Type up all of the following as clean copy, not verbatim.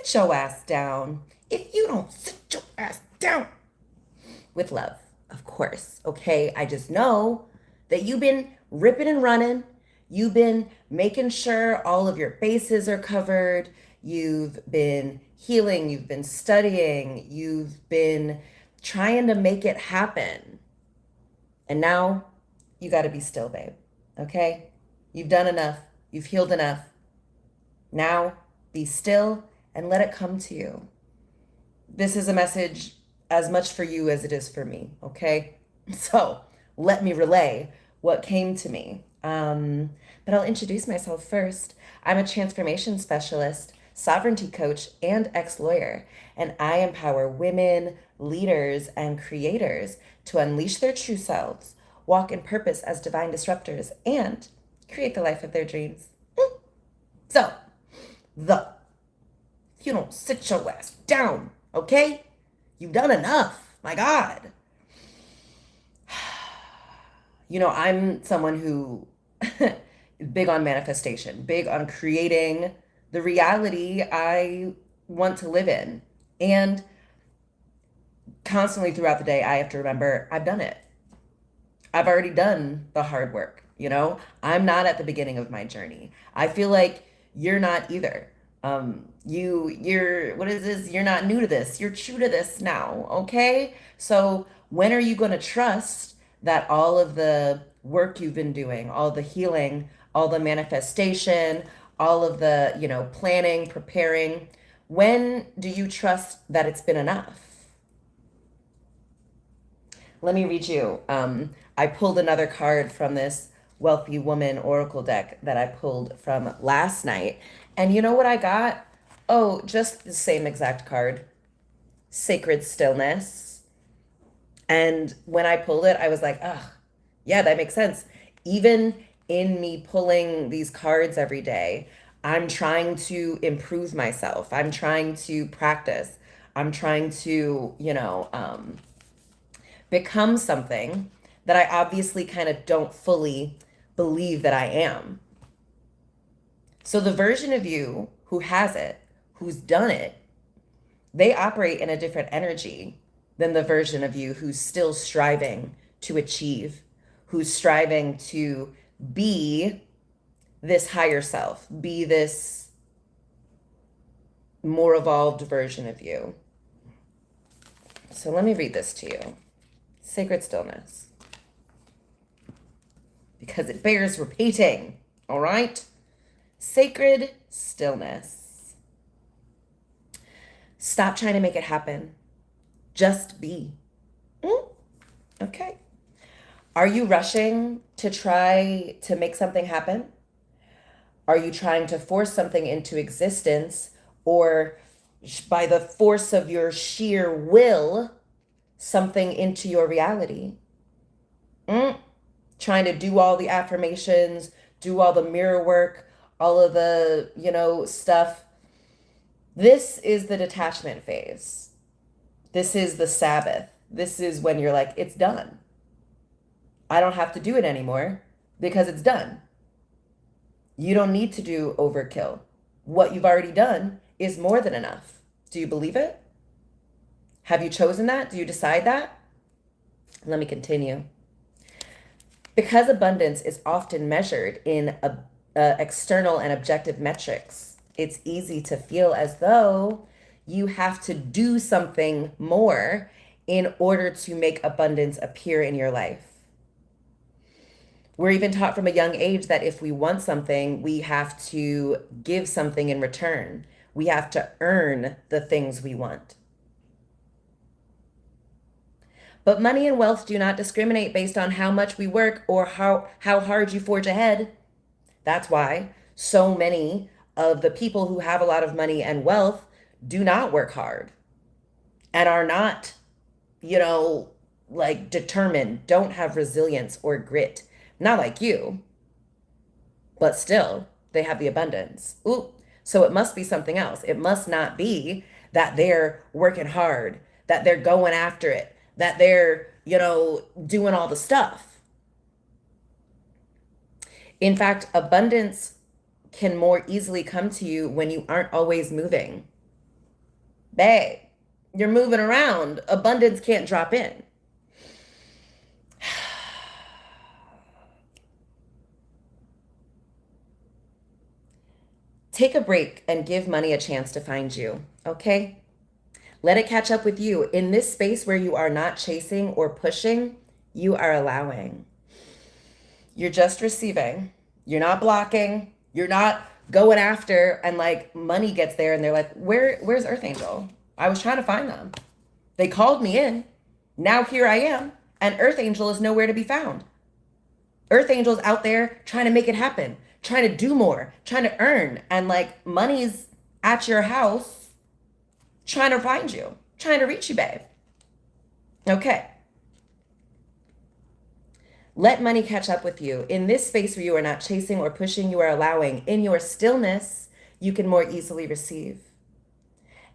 sit your ass down. If you don't sit your ass down, with love, of course, okay? I just know that you've been ripping and running. You've been making sure all of your bases are covered. You've been healing. You've been studying. You've been trying to make it happen. And now you got to be still, babe, okay? You've done enough. You've healed enough. Now be still and let it come to you. This is a message as much for you as it is for me, okay? So let me relay what came to me. But I'll introduce myself first. I'm a transformation specialist, sovereignty coach, and ex-lawyer, and I empower women, leaders, and creators to unleash their true selves, walk in purpose as divine disruptors, and create the life of their dreams. So, you don't sit your ass down, okay? You've done enough. My God. You know, I'm someone who is big on manifestation, big on creating the reality I want to live in. And constantly throughout the day, I have to remember I've done it. I've already done the hard work, you know? I'm not at the beginning of my journey. I feel like you're not either. You're what is this? You're not new to this. You're true to this now, okay? So when are you going to trust that all of the work you've been doing, all the healing, all the manifestation, all of the, planning, preparing, when do you trust that it's been enough? Let me read you. I pulled another card from this Wealthy Woman Oracle deck that I pulled from last night. And you know what I got? Oh, just the same exact card, Sacred Stillness. And when I pulled it, I was like, oh, yeah, that makes sense. Even in me pulling these cards every day, I'm trying to improve myself. I'm trying to practice. I'm trying to, become something that I obviously kind of don't fully believe that I am. So the version of you who has it, who's done it, they operate in a different energy than the version of you who's still striving to achieve, who's striving to be this higher self, be this more evolved version of you. So let me read this to you. Sacred Stillness. Because it bears repeating, all right? Sacred Stillness. Stop trying to make it happen. Just be. Okay. Are you rushing to try to make something happen? Are you trying to force something into existence, or by the force of your sheer will, something into your reality? Trying to do all the affirmations, do all the mirror work, all of the, stuff. This is the detachment phase. This is the Sabbath. This is when you're like, it's done. I don't have to do it anymore because it's done. You don't need to do overkill. What you've already done is more than enough. Do you believe it? Have you chosen that? Do you decide that? Let me continue. Because abundance is often measured in external and objective metrics, it's easy to feel as though you have to do something more in order to make abundance appear in your life. We're even taught from a young age that if we want something, we have to give something in return. We have to earn the things we want. But money and wealth do not discriminate based on how much we work or how hard you forge ahead. That's why so many of the people who have a lot of money and wealth do not work hard and are not, determined, don't have resilience or grit. Not like you, but still they have the abundance. Ooh, so it must be something else. It must not be that they're working hard, that they're going after it, that they're, doing all the stuff. In fact, abundance can more easily come to you when you aren't always moving. Babe, you're moving around. Abundance can't drop in. Take a break and give money a chance to find you, okay? Let it catch up with you. In this space where you are not chasing or pushing, you are allowing. You're just receiving. You're not blocking. You're not going after, and like money gets there and they're like, where's Earth Angel? I was trying to find them. They called me in. Now here I am. And Earth Angel is nowhere to be found. Earth Angel's out there trying to make it happen, trying to do more, trying to earn. And like money's at your house trying to find you, trying to reach you, babe. Okay. Let money catch up with you. In this space where you are not chasing or pushing, you are allowing. In your stillness, you can more easily receive.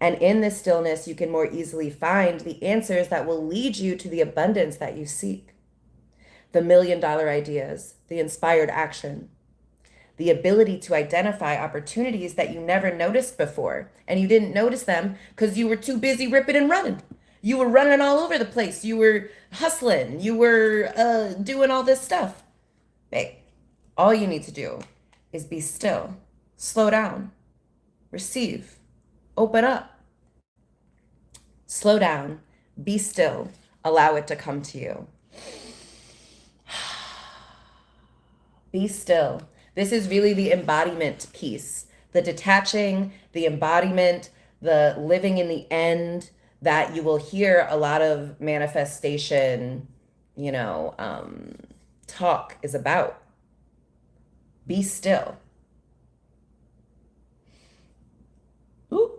And in this stillness, you can more easily find the answers that will lead you to the abundance that you seek. The $1 million ideas, the inspired action, the ability to identify opportunities that you never noticed before. And you didn't notice them because you were too busy ripping and running. You were running all over the place. You were hustling. You were doing all this stuff. Babe, all you need to do is be still, slow down, receive, open up, slow down, be still, allow it to come to you. Be still. This is really the embodiment piece, the detaching, the embodiment, the living in the end that you will hear a lot of manifestation, talk is about. Be still. Ooh.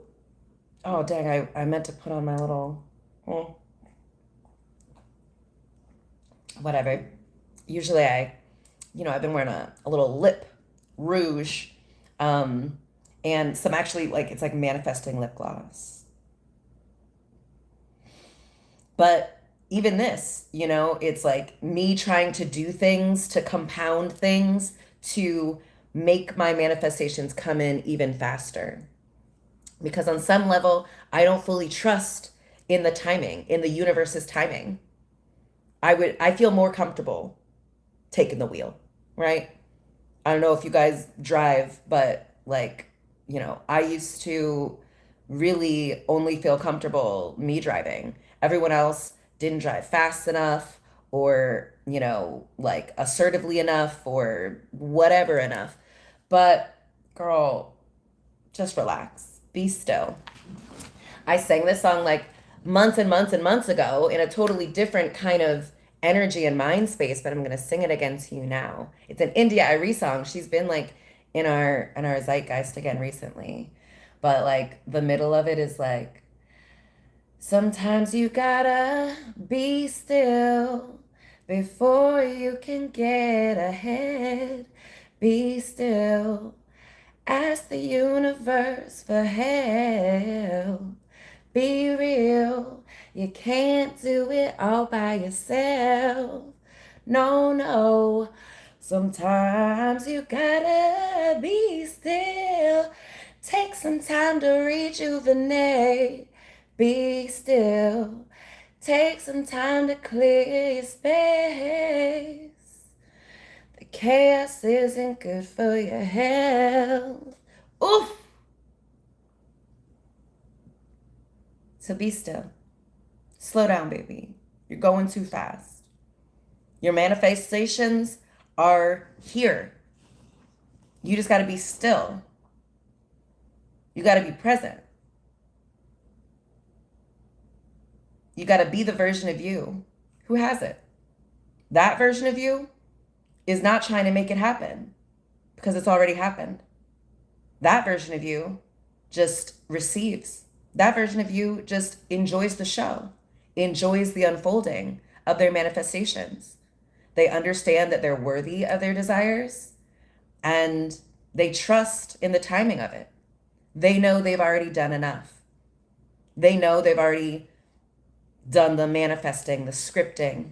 Oh, dang, I meant to put on my little, whatever. Usually I've been wearing a little lip rouge, and some actually it's like manifesting lip gloss. But even this, it's like me trying to do things, to compound things, to make my manifestations come in even faster. Because on some level, I don't fully trust in the timing, in the universe's timing. I feel more comfortable taking the wheel, right? I don't know if you guys drive, but I used to really only feel comfortable me driving. Everyone else didn't drive fast enough or, assertively enough or whatever enough. But girl, just relax, be still. I sang this song like months and months and months ago in a totally different kind of energy and mind space, but I'm gonna sing it again to you now. It's an India Arie song. She's been in our zeitgeist again recently. But the middle of it is like, sometimes you gotta be still before you can get ahead. Be still. Ask the universe for help. Be real. You can't do it all by yourself. No, no. Sometimes you gotta be still. Take some time to rejuvenate. Be still. Take some time to clear your space. The chaos isn't good for your health. Oof. So be still. Slow down, baby. You're going too fast. Your manifestations are here. You just got to be still. You got to be present. You got to be the version of you who has it. That version of you is not trying to make it happen because it's already happened. That version of you just receives. That version of you just enjoys the show, enjoys the unfolding of their manifestations. They understand that they're worthy of their desires and they trust in the timing of it. They know they've already done enough. They know they've already done the manifesting, the scripting.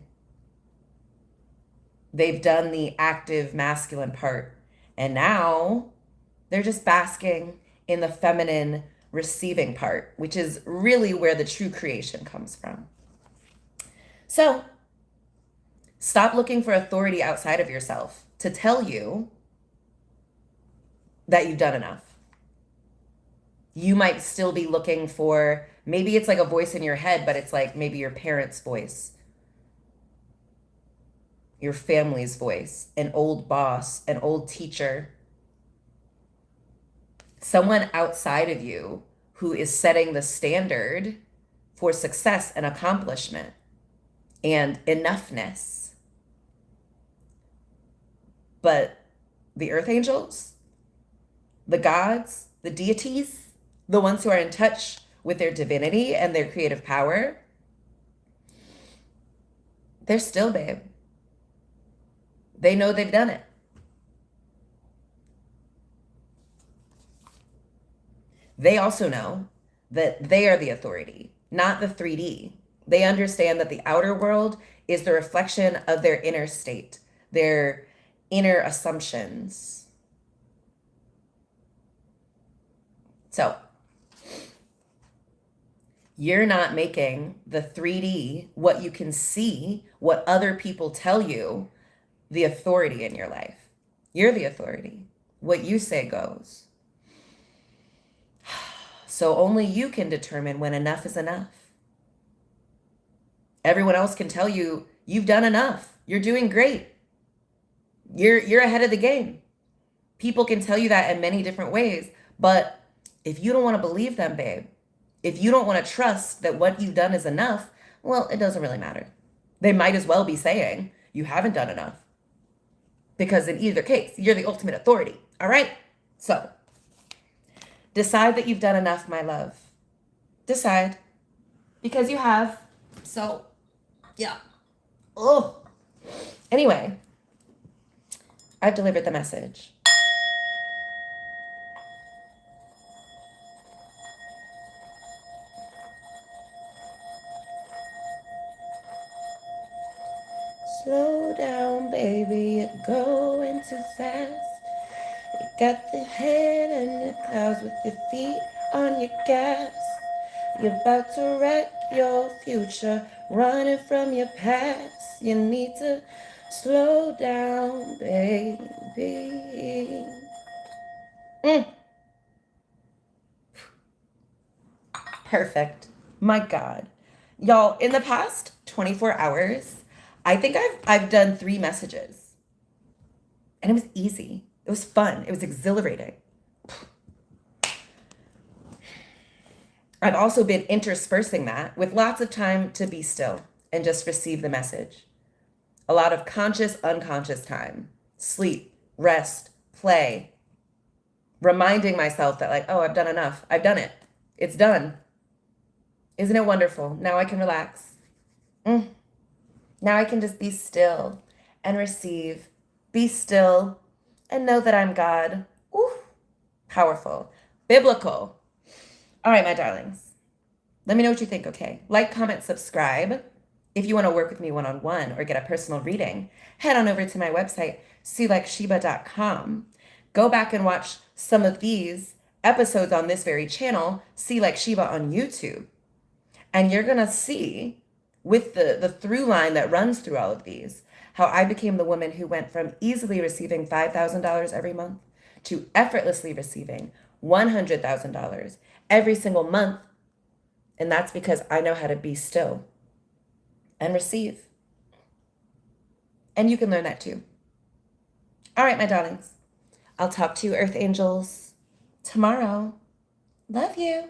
They've done the active masculine part. And now they're just basking in the feminine receiving part, which is really where the true creation comes from. So stop looking for authority outside of yourself to tell you that you've done enough. You might still be looking for, maybe it's like a voice in your head, but it's like maybe your parents' voice, your family's voice, an old boss, an old teacher, someone outside of you who is setting the standard for success and accomplishment and enoughness. But the earth angels, the gods, the deities, the ones who are in touch with their divinity and their creative power, they're still, babe. They know they've done it. They also know that they are the authority, not the 3D. They understand that the outer world is the reflection of their inner state, their inner assumptions. So you're not making the 3D, what you can see, what other people tell you, the authority in your life. You're the authority. What you say goes. So only you can determine when enough is enough. Everyone else can tell you you've done enough. You're doing great. You're ahead of the game. People can tell you that in many different ways, but if you don't want to believe them, babe, if you don't want to trust that what you've done is enough, well, it doesn't really matter. They might as well be saying you haven't done enough. Because in either case, you're the ultimate authority. All right? So decide that you've done enough, my love. Decide. Because you have. So, yeah. Oh. Anyway, I've delivered the message. Slow down, baby, you're going too fast. You got the head in the clouds with your feet on your gas. You're about to wreck your future, running from your past. You need to slow down, baby. Perfect. My God. Y'all, in the past 24 hours, I think I've done 3 messages. And it was easy. It was fun. It was exhilarating. I've also been interspersing that with lots of time to be still and just receive the message. A lot of conscious, unconscious time. Sleep, rest, play. Reminding myself that like, oh, I've done enough. I've done it. It's done. Isn't it wonderful? Now I can relax. Now I can just be still and receive. Be still and know that I'm God. Ooh, powerful. Biblical. All right, my darlings. Let me know what you think, okay? Like, comment, subscribe. If you want to work with me one-on-one or get a personal reading, head on over to my website, SeeLikeSheba.com. Go back and watch some of these episodes on this very channel, See Like Sheba on YouTube. And you're going to see, with the through line that runs through all of these, how I became the woman who went from easily receiving $5,000 every month to effortlessly receiving $100,000 every single month. And that's because I know how to be still and receive. And you can learn that too. All right, my darlings. I'll talk to you, Earth Angels, tomorrow. Love you.